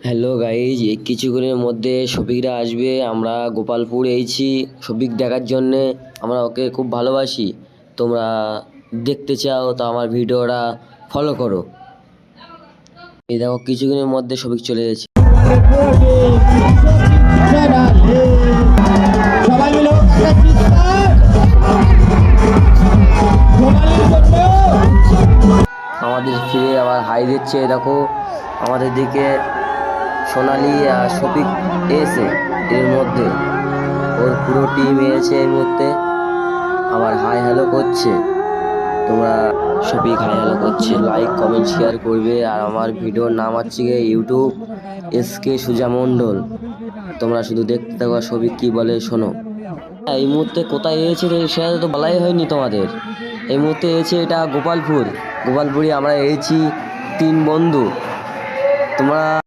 Hello guys, এই কিছুক্ষণের মধ্যে শফিকরা আসবে। আমরা গোপালপুর এইছি শফিক দেখার জন্যে। আমরা ওকে খুব ভালোবাসি। তোমরা দেখতে চাও তো আমার ভিডিওটা ফলো করো। এই দেখো কিছুক্ষণের মধ্যে শফিক চলে গেছে। সবাই মিলে আমাদের ফিরে আবার হাই দিচ্ছে। দেখো আমাদের দিকে সোনালি আর শফিক এসে এর মধ্যে ওর পুরো টিম এসে এর মধ্যে আবার হাই হ্যালো করছে। তোমরা শফিক হাই হ্যালো করছে, লাইক কমেন্ট শেয়ার করবে। আর আমার ভিডিওর নাম হচ্ছে গিয়ে ইউটিউব এসকে সুজা মণ্ডল। তোমরা শুধু দেখতে থাকো শফিক কি বলে শোনো। এই মুহূর্তে কোথায় এসেছে সেটা তো বলাই হয়নি তোমাদের। এই মুহূর্তে এসেছে এটা গোপালপুরে আমরা এসেছি 3 বন্ধু। তোমরা